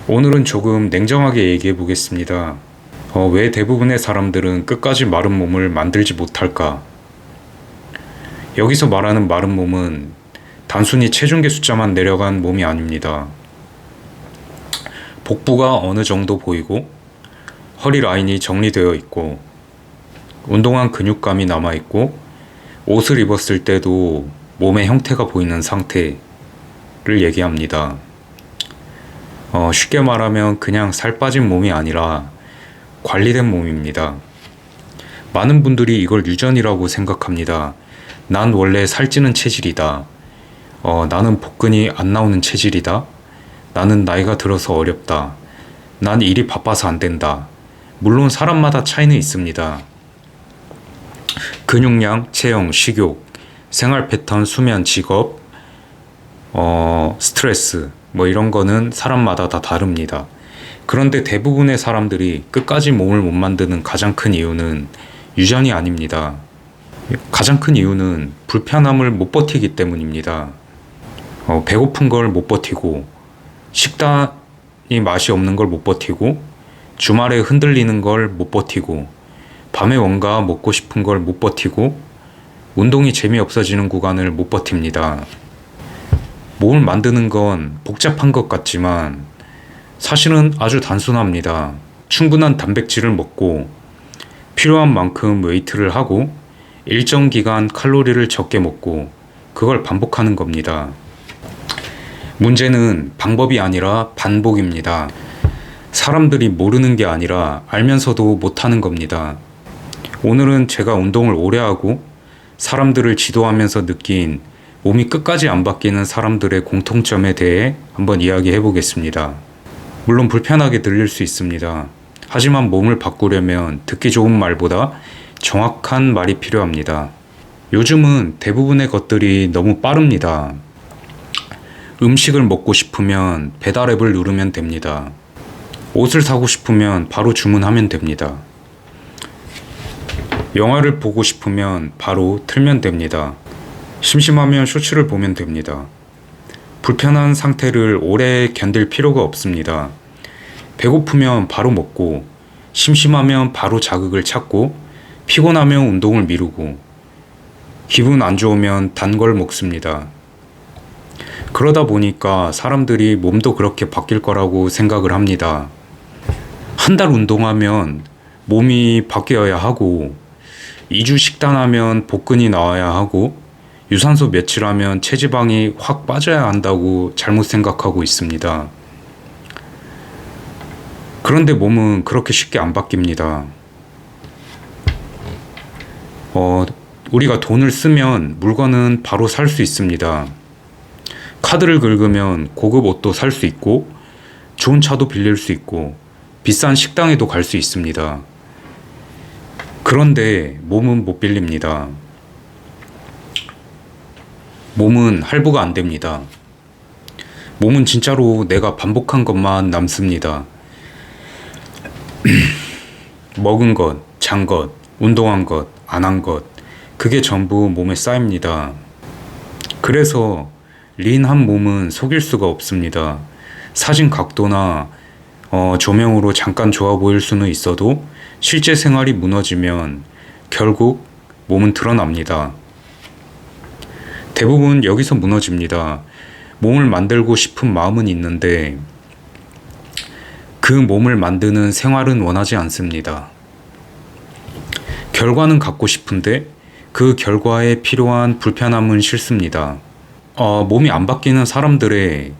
오늘은 조금 냉정하게 얘기해 보겠습니다. 왜 대부분의 사람들은 끝까지 마른 몸을 만들지 못할까? 여기서 말하는 마른 몸은 단순히 체중계 숫자만 내려간 몸이 아닙니다. 복부가 어느 정도 보이고, 허리 라인이 정리되어 있고, 운동한 근육감이 남아있고, 옷을 입었을 때도 몸의 형태가 보이는 상태를 얘기합니다. 쉽게 말하면 그냥 살 빠진 몸이 아니라 관리된 몸입니다. 많은 분들이 이걸 유전이라고 생각합니다. 난 원래 살찌는 체질이다. 나는 복근이 안 나오는 체질이다. 나는 나이가 들어서 어렵다. 난 일이 바빠서 안 된다. 물론 사람마다 차이는 있습니다. 근육량, 체형, 식욕, 생활 패턴, 수면, 직업, 스트레스, 이런 거는 사람마다 다 다릅니다. 그런데 대부분의 사람들이 끝까지 몸을 못 만드는 가장 큰 이유는 유전이 아닙니다. 가장 큰 이유는 불편함을 못 버티기 때문입니다. 배고픈 걸 못 버티고, 식단이 맛이 없는 걸 못 버티고, 주말에 흔들리는 걸 못 버티고, 밤에 뭔가 먹고 싶은 걸 못 버티고, 운동이 재미없어지는 구간을 못 버팁니다. 몸을 만드는 건 복잡한 것 같지만 사실은 아주 단순합니다. 충분한 단백질을 먹고 필요한 만큼 웨이트를 하고 일정 기간 칼로리를 적게 먹고 그걸 반복하는 겁니다. 문제는 방법이 아니라 반복입니다. 사람들이 모르는 게 아니라 알면서도 못하는 겁니다. 오늘은 제가 운동을 오래 하고 사람들을 지도하면서 느낀 몸이 끝까지 안 바뀌는 사람들의 공통점에 대해 한번 이야기해 보겠습니다. 물론 불편하게 들릴 수 있습니다. 하지만 몸을 바꾸려면 듣기 좋은 말보다 정확한 말이 필요합니다. 요즘은 대부분의 것들이 너무 빠릅니다. 음식을 먹고 싶으면 배달 앱을 누르면 됩니다. 옷을 사고 싶으면 바로 주문하면 됩니다. 영화를 보고 싶으면 바로 틀면 됩니다. 심심하면 쇼츠를 보면 됩니다. 불편한 상태를 오래 견딜 필요가 없습니다. 배고프면 바로 먹고, 심심하면 바로 자극을 찾고, 피곤하면 운동을 미루고, 기분 안 좋으면 단 걸 먹습니다. 그러다 보니까 사람들이 몸도 그렇게 바뀔 거라고 생각을 합니다. 한 달 운동하면 몸이 바뀌어야 하고, 2주 식단하면 복근이 나와야 하고, 유산소 며칠 하면 체지방이 확 빠져야 한다고 잘못 생각하고 있습니다. 그런데 몸은 그렇게 쉽게 안 바뀝니다. 우리가 돈을 쓰면 물건은 바로 살 수 있습니다. 카드를 긁으면 고급 옷도 살 수 있고, 좋은 차도 빌릴 수 있고, 비싼 식당에도 갈 수 있습니다. 그런데 몸은 못 빌립니다. 몸은 할부가 안 됩니다. 몸은 진짜로 내가 반복한 것만 남습니다. 먹은 것, 잔 것, 운동한 것, 안 한 것, 그게 전부 몸에 쌓입니다. 그래서 린한 몸은 속일 수가 없습니다. 사진 각도나 조명으로 잠깐 좋아 보일 수는 있어도 실제 생활이 무너지면 결국 몸은 드러납니다. 대부분 여기서 무너집니다. 몸을 만들고 싶은 마음은 있는데 그 몸을 만드는 생활은 원하지 않습니다. 결과는 갖고 싶은데 그 결과에 필요한 불편함은 싫습니다. 몸이 안 바뀌는 사람들의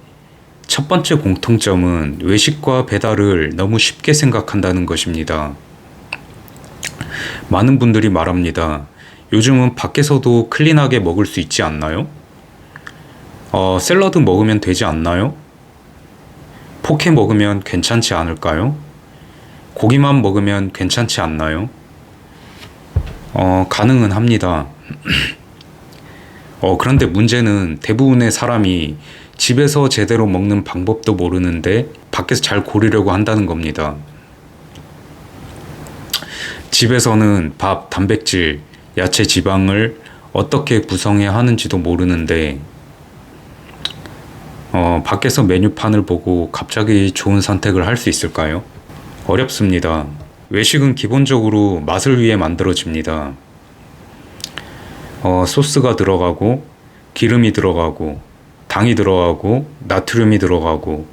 첫 번째 공통점은 외식과 배달을 너무 쉽게 생각한다는 것입니다. 많은 분들이 말합니다. 요즘은 밖에서도 클린하게 먹을 수 있지 않나요? 샐러드 먹으면 되지 않나요? 포케 먹으면 괜찮지 않을까요? 고기만 먹으면 괜찮지 않나요? 가능은 합니다. 그런데 문제는 대부분의 사람이 집에서 제대로 먹는 방법도 모르는데 밖에서 잘 고르려고 한다는 겁니다. 집에서는 밥, 단백질, 야채, 지방을 어떻게 구성해야 하는지도 모르는데 밖에서 메뉴판을 보고 갑자기 좋은 선택을 할 수 있을까요? 어렵습니다. 외식은 기본적으로 맛을 위해 만들어집니다. 소스가 들어가고, 기름이 들어가고, 당이 들어가고, 나트륨이 들어가고,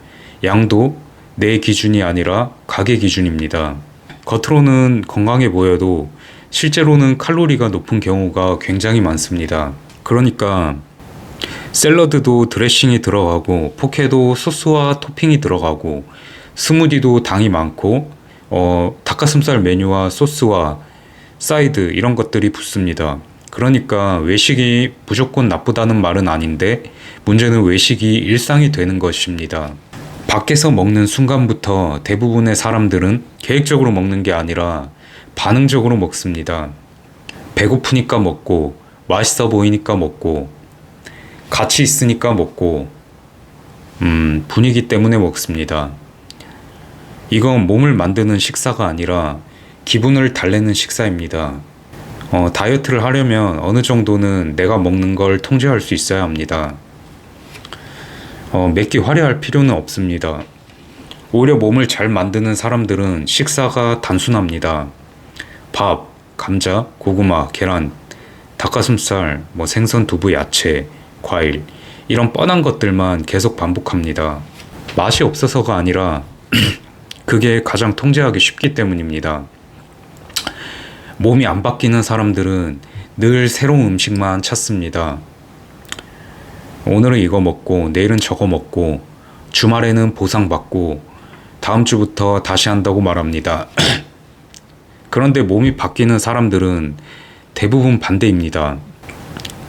양도 내 기준이 아니라 가게 기준입니다. 겉으로는 건강해 보여도 실제로는 칼로리가 높은 경우가 굉장히 많습니다. 그러니까 샐러드도 드레싱이 들어가고, 포케도 소스와 토핑이 들어가고, 스무디도 당이 많고, 닭가슴살 메뉴와 소스와 사이드 이런 것들이 붙습니다. 그러니까 외식이 무조건 나쁘다는 말은 아닌데, 문제는 외식이 일상이 되는 것입니다. 밖에서 먹는 순간부터 대부분의 사람들은 계획적으로 먹는 게 아니라 반응적으로 먹습니다. 배고프니까 먹고, 맛있어 보이니까 먹고, 같이 있으니까 먹고, 분위기 때문에 먹습니다. 이건 몸을 만드는 식사가 아니라 기분을 달래는 식사입니다. 다이어트를 하려면 어느 정도는 내가 먹는 걸 통제할 수 있어야 합니다. 몇 끼 화려할 필요는 없습니다. 오히려 몸을 잘 만드는 사람들은 식사가 단순합니다. 밥, 감자, 고구마, 계란, 닭가슴살, 생선, 두부, 야채, 과일 이런 뻔한 것들만 계속 반복합니다. 맛이 없어서가 아니라 그게 가장 통제하기 쉽기 때문입니다. 몸이 안 바뀌는 사람들은 늘 새로운 음식만 찾습니다. 오늘은 이거 먹고 내일은 저거 먹고 주말에는 보상받고 다음 주부터 다시 한다고 말합니다. 그런데 몸이 바뀌는 사람들은 대부분 반대입니다.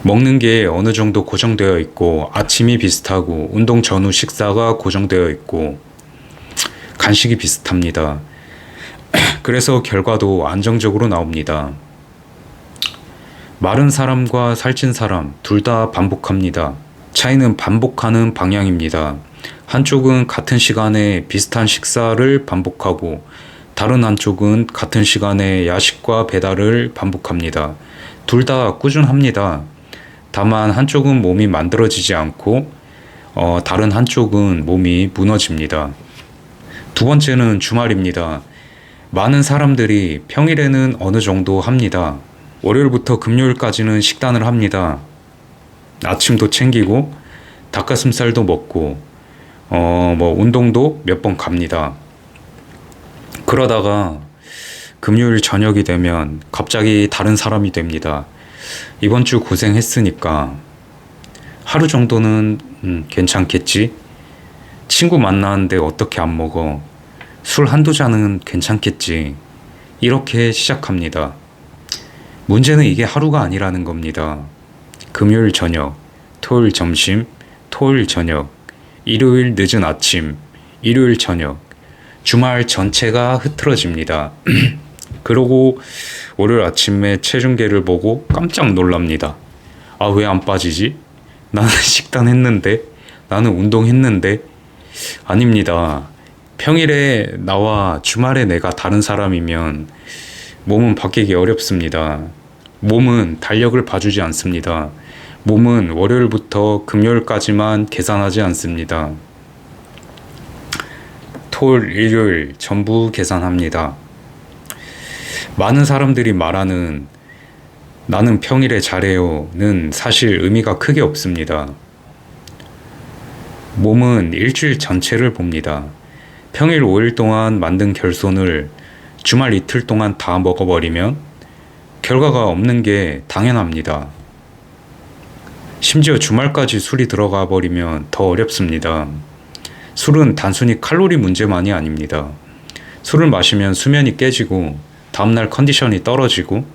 먹는 게 어느 정도 고정되어 있고 아침이 비슷하고 운동 전후 식사가 고정되어 있고 간식이 비슷합니다. 그래서 결과도 안정적으로 나옵니다. 마른 사람과 살찐 사람 둘 다 반복합니다. 차이는 반복하는 방향입니다. 한쪽은 같은 시간에 비슷한 식사를 반복하고 다른 한쪽은 같은 시간에 야식과 배달을 반복합니다. 둘 다 꾸준합니다. 다만 한쪽은 몸이 만들어지지 않고 다른 한쪽은 몸이 무너집니다. 두 번째는 주말입니다. 많은 사람들이 평일에는 어느 정도 합니다. 월요일부터 금요일까지는 식단을 합니다. 아침도 챙기고 닭가슴살도 먹고 운동도 몇 번 갑니다. 그러다가 금요일 저녁이 되면 갑자기 다른 사람이 됩니다. 이번 주 고생했으니까 하루 정도는 괜찮겠지? 친구 만나는데 어떻게 안 먹어? 술 한두 잔은 괜찮겠지? 이렇게 시작합니다. 문제는 이게 하루가 아니라는 겁니다. 금요일 저녁, 토요일 점심, 토요일 저녁, 일요일 늦은 아침, 일요일 저녁, 주말 전체가 흐트러집니다. 그러고 월요일 아침에 체중계를 보고 깜짝 놀랍니다. 아, 왜 안 빠지지? 나는 식단했는데? 나는 운동했는데? 아닙니다. 평일에 나와 주말에 내가 다른 사람이면 몸은 바뀌기 어렵습니다. 몸은 달력을 봐주지 않습니다. 몸은 월요일부터 금요일까지만 계산하지 않습니다. 토요일, 일요일 전부 계산합니다. 많은 사람들이 말하는 나는 평일에 잘해요는 사실 의미가 크게 없습니다. 몸은 일주일 전체를 봅니다. 평일 5일 동안 만든 결손을 주말 이틀 동안 다 먹어버리면 결과가 없는 게 당연합니다. 심지어 주말까지 술이 들어가 버리면 더 어렵습니다. 술은 단순히 칼로리 문제만이 아닙니다. 술을 마시면 수면이 깨지고 다음날 컨디션이 떨어지고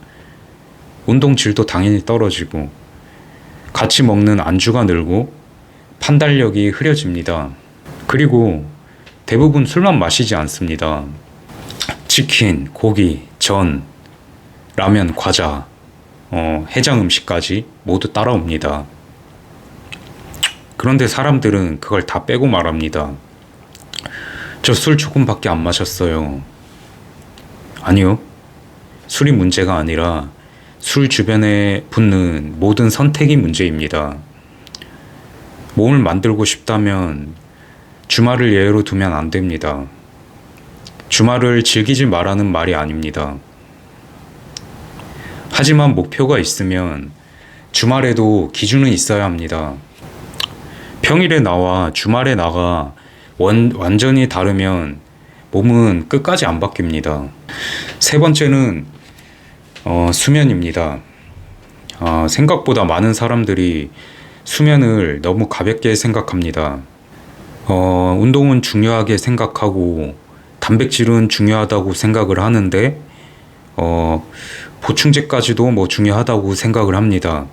운동 질도 당연히 떨어지고 같이 먹는 안주가 늘고 판단력이 흐려집니다. 그리고 대부분 술만 마시지 않습니다. 치킨, 고기, 전, 라면, 과자, 해장 음식까지 모두 따라옵니다. 그런데 사람들은 그걸 다 빼고 말합니다. 저 술 조금밖에 안 마셨어요. 아니요. 술이 문제가 아니라 술 주변에 붙는 모든 선택이 문제입니다. 몸을 만들고 싶다면 주말을 예외로 두면 안 됩니다. 주말을 즐기지 말라는 말이 아닙니다. 하지만 목표가 있으면 주말에도 기준은 있어야 합니다. 평일에 나와 주말에 나가 완전히 다르면 몸은 끝까지 안 바뀝니다. 세 번째는 수면입니다. 생각보다 많은 사람들이 수면을 너무 가볍게 생각합니다. 운동은 중요하게 생각하고 단백질은 중요하다고 생각을 하는데 보충제까지도 뭐 중요하다고 생각을 합니다.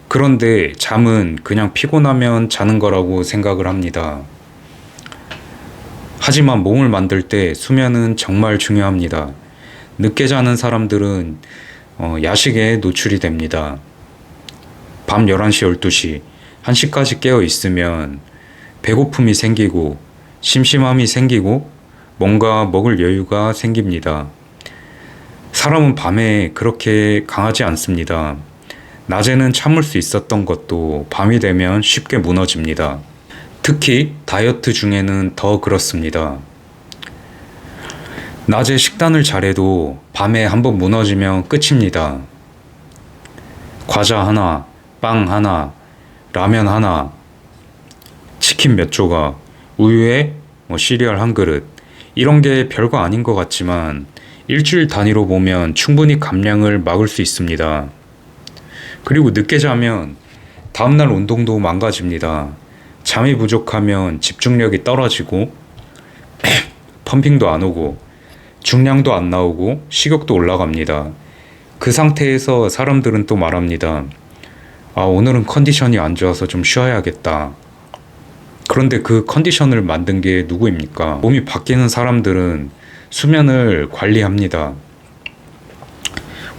그런데 잠은 그냥 피곤하면 자는 거라고 생각을 합니다. 하지만 몸을 만들 때 수면은 정말 중요합니다. 늦게 자는 사람들은 야식에 노출이 됩니다. 밤 11시, 12시, 1시까지 깨어 있으면 배고픔이 생기고 심심함이 생기고 뭔가 먹을 여유가 생깁니다. 사람은 밤에 그렇게 강하지 않습니다. 낮에는 참을 수 있었던 것도 밤이 되면 쉽게 무너집니다. 특히 다이어트 중에는 더 그렇습니다. 낮에 식단을 잘해도 밤에 한번 무너지면 끝입니다. 과자 하나, 빵 하나, 라면 하나, 치킨 몇 조각, 우유에 시리얼 한 그릇, 이런 게 별거 아닌 것 같지만 일주일 단위로 보면 충분히 감량을 막을 수 있습니다. 그리고 늦게 자면 다음날 운동도 망가집니다. 잠이 부족하면 집중력이 떨어지고 펌핑도 안 오고 중량도 안 나오고 식욕도 올라갑니다. 그 상태에서 사람들은 또 말합니다. 오늘은 컨디션이 안 좋아서 좀 쉬어야겠다. 그런데 그 컨디션을 만든 게 누구입니까? 몸이 바뀌는 사람들은 수면을 관리합니다.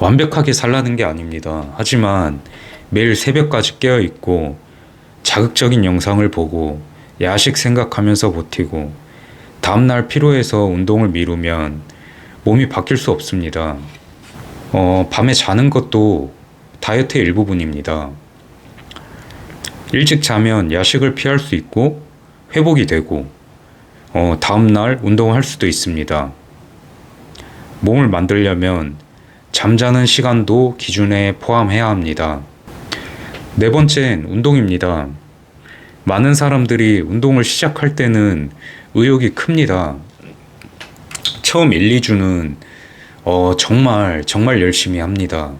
완벽하게 살라는 게 아닙니다. 하지만 매일 새벽까지 깨어있고 자극적인 영상을 보고 야식 생각하면서 버티고 다음날 피로해서 운동을 미루면 몸이 바뀔 수 없습니다. 밤에 자는 것도 다이어트의 일부분입니다. 일찍 자면 야식을 피할 수 있고 회복이 되고 다음날 운동을 할 수도 있습니다. 몸을 만들려면 잠자는 시간도 기준에 포함해야 합니다. 네 번째는 운동입니다. 많은 사람들이 운동을 시작할 때는 의욕이 큽니다. 처음 1, 2주는 정말 열심히 합니다.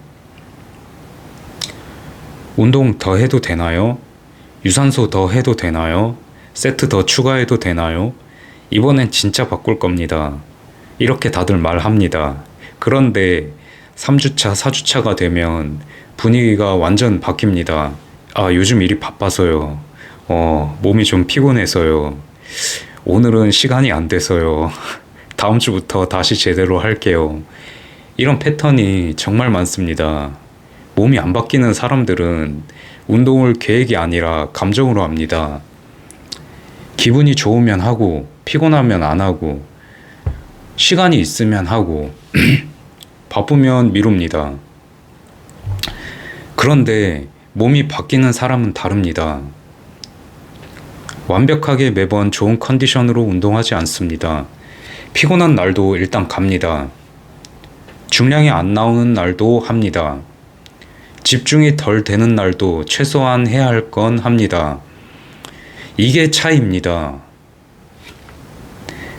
운동 더 해도 되나요? 유산소 더 해도 되나요? 세트 더 추가해도 되나요? 이번엔 진짜 바꿀 겁니다. 이렇게 다들 말합니다. 그런데 3주차, 4주차가 되면 분위기가 완전 바뀝니다. 요즘 일이 바빠서요. 몸이 좀 피곤해서요. 오늘은 시간이 안 돼서요. 다음 주부터 다시 제대로 할게요. 이런 패턴이 정말 많습니다. 몸이 안 바뀌는 사람들은 운동을 계획이 아니라 감정으로 합니다. 기분이 좋으면 하고, 피곤하면 안 하고, 시간이 있으면 하고, 바쁘면 미룹니다. 그런데 몸이 바뀌는 사람은 다릅니다. 완벽하게 매번 좋은 컨디션으로 운동하지 않습니다. 피곤한 날도 일단 갑니다. 중량이 안 나오는 날도 합니다. 집중이 덜 되는 날도 최소한 해야 할 건 합니다. 이게 차이입니다.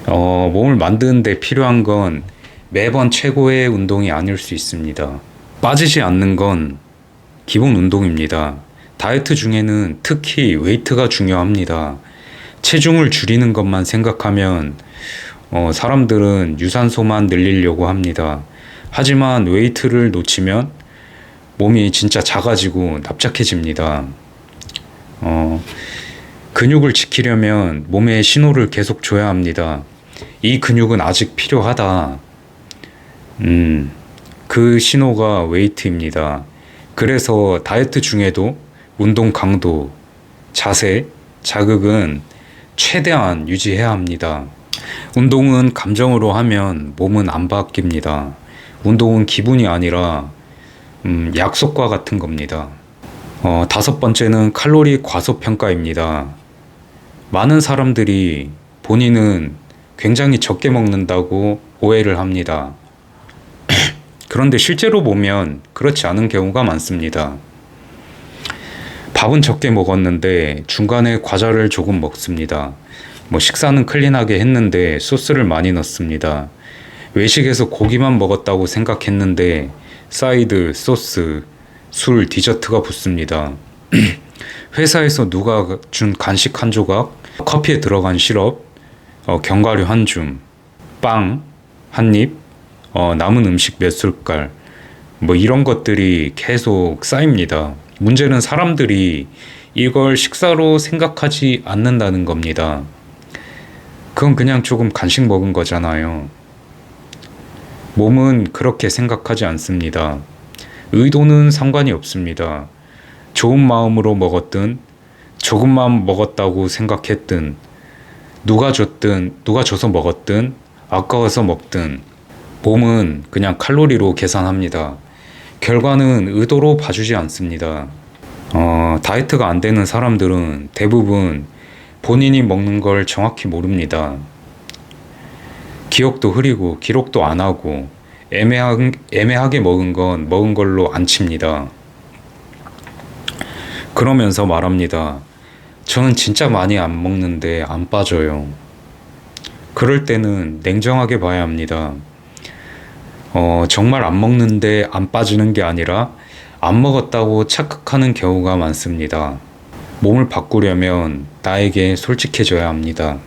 몸을 만드는 데 필요한 건 매번 최고의 운동이 아닐 수 있습니다. 빠지지 않는 건 기본 운동입니다. 다이어트 중에는 특히 웨이트가 중요합니다. 체중을 줄이는 것만 생각하면 사람들은 유산소만 늘리려고 합니다. 하지만 웨이트를 놓치면 몸이 진짜 작아지고 납작해집니다. 근육을 지키려면 몸에 신호를 계속 줘야 합니다. 이 근육은 아직 필요하다. 그 신호가 웨이트입니다. 그래서 다이어트 중에도 운동 강도, 자세, 자극은 최대한 유지해야 합니다. 운동은 감정으로 하면 몸은 안 바뀝니다. 운동은 기분이 아니라 약속과 같은 겁니다. 다섯 번째는 칼로리 과소평가입니다. 많은 사람들이 본인은 굉장히 적게 먹는다고 오해를 합니다. 그런데 실제로 보면 그렇지 않은 경우가 많습니다. 밥은 적게 먹었는데 중간에 과자를 조금 먹습니다. 식사는 클린하게 했는데 소스를 많이 넣습니다. 외식에서 고기만 먹었다고 생각했는데 사이드, 소스, 술, 디저트가 붙습니다. 회사에서 누가 준 간식 한 조각, 커피에 들어간 시럽, 견과류 한 줌, 빵 한 입, 남은 음식 몇 숟갈, 이런 것들이 계속 쌓입니다. 문제는 사람들이 이걸 식사로 생각하지 않는다는 겁니다. 그건 그냥 조금 간식 먹은 거잖아요. 몸은 그렇게 생각하지 않습니다. 의도는 상관이 없습니다. 좋은 마음으로 먹었든, 조금만 먹었다고 생각했든, 누가 줘서 먹었든, 아까워서 먹든, 몸은 그냥 칼로리로 계산합니다. 결과는 의도로 봐주지 않습니다. 다이어트가 안 되는 사람들은 대부분 본인이 먹는 걸 정확히 모릅니다. 기억도 흐리고 기록도 안 하고 애매하게 먹은 건 먹은 걸로 안 칩니다. 그러면서 말합니다. 저는 진짜 많이 안 먹는데 안 빠져요. 그럴 때는 냉정하게 봐야 합니다. 정말 안 먹는데 안 빠지는 게 아니라 안 먹었다고 착각하는 경우가 많습니다. 몸을 바꾸려면 나에게 솔직해져야 합니다.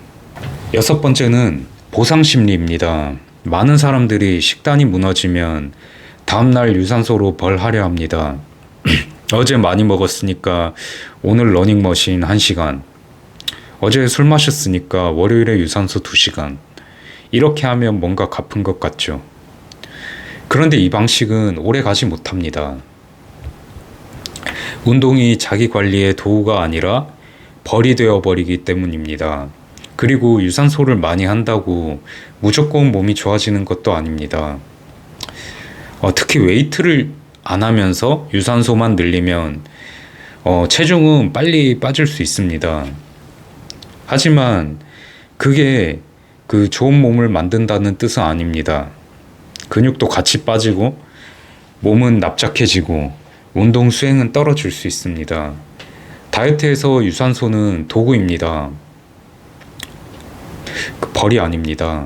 여섯 번째는 보상심리입니다. 많은 사람들이 식단이 무너지면 다음날 유산소로 벌하려 합니다. 어제 많이 먹었으니까 오늘 러닝머신 1시간, 어제 술 마셨으니까 월요일에 유산소 2시간, 이렇게 하면 뭔가 갚은 것 같죠. 그런데 이 방식은 오래 가지 못합니다. 운동이 자기 관리의 도구가 아니라 벌이 되어버리기 때문입니다. 그리고 유산소를 많이 한다고 무조건 몸이 좋아지는 것도 아닙니다. 특히 웨이트를 안 하면서 유산소만 늘리면 체중은 빨리 빠질 수 있습니다. 하지만 그게 그 좋은 몸을 만든다는 뜻은 아닙니다. 근육도 같이 빠지고 몸은 납작해지고 운동 수행은 떨어질 수 있습니다. 다이어트에서 유산소는 도구입니다. 벌이 아닙니다.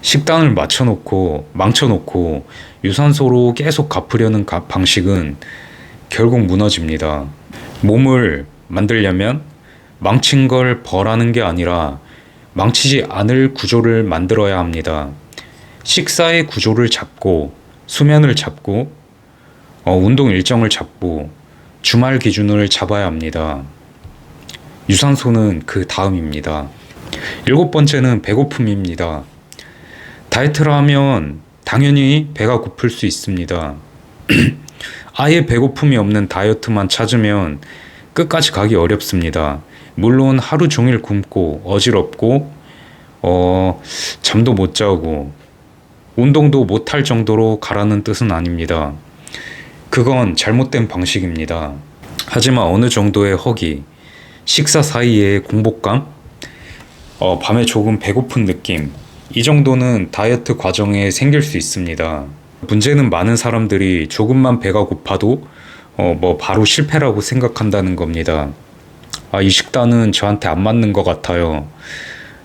식단을 망쳐놓고 유산소로 계속 갚으려는 방식은 결국 무너집니다. 몸을 만들려면 망친 걸 벌하는 게 아니라 망치지 않을 구조를 만들어야 합니다. 식사의 구조를 잡고, 수면을 잡고, 운동 일정을 잡고, 주말 기준을 잡아야 합니다. 유산소는 그 다음입니다. 일곱 번째는 배고픔입니다. 다이어트를 하면 당연히 배가 고플 수 있습니다. 아예 배고픔이 없는 다이어트만 찾으면 끝까지 가기 어렵습니다. 물론 하루 종일 굶고 어지럽고 잠도 못 자고 운동도 못할 정도로 가라는 뜻은 아닙니다. 그건 잘못된 방식입니다. 하지만 어느 정도의 허기, 식사 사이에 공복감, 밤에 조금 배고픈 느낌, 이 정도는 다이어트 과정에 생길 수 있습니다. 문제는 많은 사람들이 조금만 배가 고파도 바로 실패라고 생각한다는 겁니다. 이 식단은 저한테 안 맞는 것 같아요.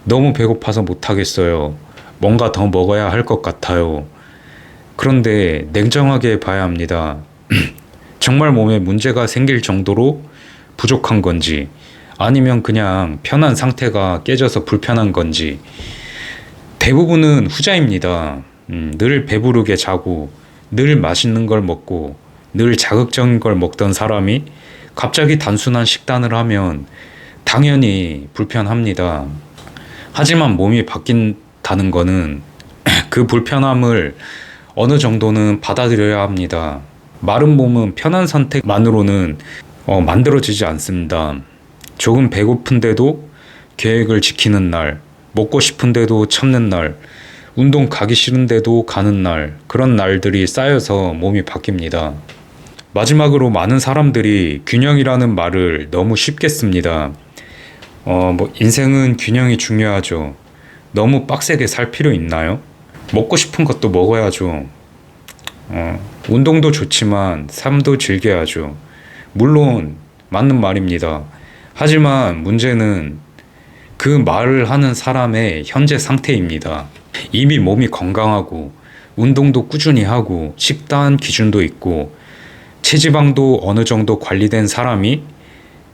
너무 배고파서 못하겠어요. 뭔가 더 먹어야 할 것 같아요. 그런데 냉정하게 봐야 합니다. 정말 몸에 문제가 생길 정도로 부족한 건지, 아니면 그냥 편한 상태가 깨져서 불편한 건지, 대부분은 후자입니다. 늘 배부르게 자고 늘 맛있는 걸 먹고 늘 자극적인 걸 먹던 사람이 갑자기 단순한 식단을 하면 당연히 불편합니다. 하지만 몸이 바뀐다는 거는 그 불편함을 어느 정도는 받아들여야 합니다. 마른 몸은 편한 선택만으로는 만들어지지 않습니다. 조금 배고픈데도 계획을 지키는 날, 먹고 싶은데도 참는 날, 운동 가기 싫은데도 가는 날, 그런 날들이 쌓여서 몸이 바뀝니다. 마지막으로 많은 사람들이 균형이라는 말을 너무 쉽게 씁니다. 인생은 균형이 중요하죠. 너무 빡세게 살 필요 있나요? 먹고 싶은 것도 먹어야죠. 운동도 좋지만 삶도 즐겨야죠. 물론 맞는 말입니다. 하지만 문제는 그 말을 하는 사람의 현재 상태입니다. 이미 몸이 건강하고 운동도 꾸준히 하고 식단 기준도 있고 체지방도 어느 정도 관리된 사람이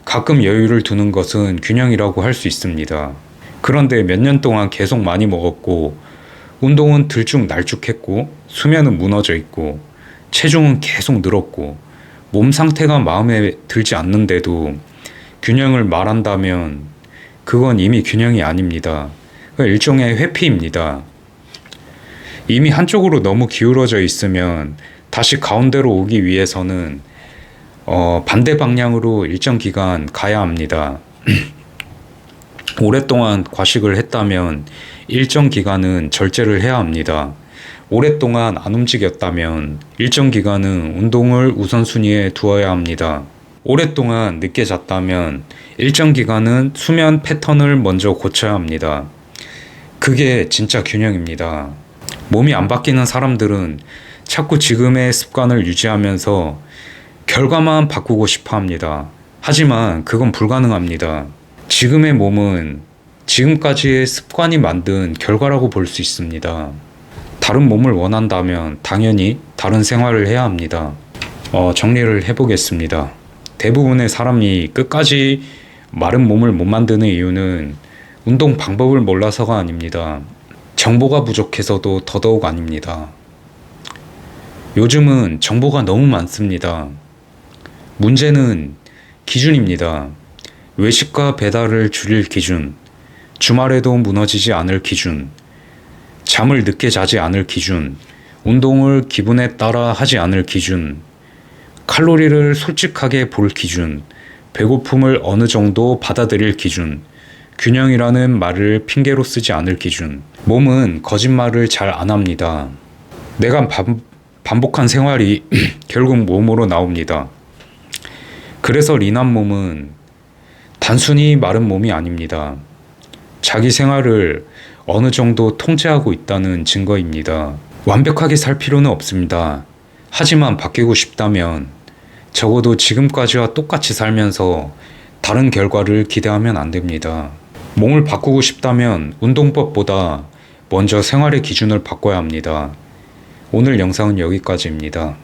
가끔 여유를 두는 것은 균형이라고 할 수 있습니다. 그런데 몇 년 동안 계속 많이 먹었고 운동은 들쭉날쭉했고 수면은 무너져 있고 체중은 계속 늘었고 몸 상태가 마음에 들지 않는데도 균형을 말한다면 그건 이미 균형이 아닙니다. 일종의 회피입니다. 이미 한쪽으로 너무 기울어져 있으면 다시 가운데로 오기 위해서는 반대 방향으로 일정 기간 가야 합니다. 오랫동안 과식을 했다면 일정 기간은 절제를 해야 합니다. 오랫동안 안 움직였다면 일정 기간은 운동을 우선순위에 두어야 합니다. 오랫동안 늦게 잤다면 일정 기간은 수면 패턴을 먼저 고쳐야 합니다. 그게 진짜 균형입니다. 몸이 안 바뀌는 사람들은 자꾸 지금의 습관을 유지하면서 결과만 바꾸고 싶어 합니다. 하지만 그건 불가능합니다. 지금의 몸은 지금까지의 습관이 만든 결과라고 볼 수 있습니다. 다른 몸을 원한다면 당연히 다른 생활을 해야 합니다. 정리를 해보겠습니다. 대부분의 사람이 끝까지 마른 몸을 못 만드는 이유는 운동 방법을 몰라서가 아닙니다. 정보가 부족해서도 더더욱 아닙니다. 요즘은 정보가 너무 많습니다. 문제는 기준입니다. 외식과 배달을 줄일 기준, 주말에도 무너지지 않을 기준, 잠을 늦게 자지 않을 기준, 운동을 기분에 따라 하지 않을 기준, 칼로리를 솔직하게 볼 기준, 배고픔을 어느 정도 받아들일 기준, 균형이라는 말을 핑계로 쓰지 않을 기준. 몸은 거짓말을 잘 안 합니다. 내가 반복한 생활이 결국 몸으로 나옵니다. 그래서 린한 몸은 단순히 마른 몸이 아닙니다. 자기 생활을 어느 정도 통제하고 있다는 증거입니다. 완벽하게 살 필요는 없습니다. 하지만 바뀌고 싶다면 적어도 지금까지와 똑같이 살면서 다른 결과를 기대하면 안 됩니다. 몸을 바꾸고 싶다면 운동법보다 먼저 생활의 기준을 바꿔야 합니다. 오늘 영상은 여기까지입니다.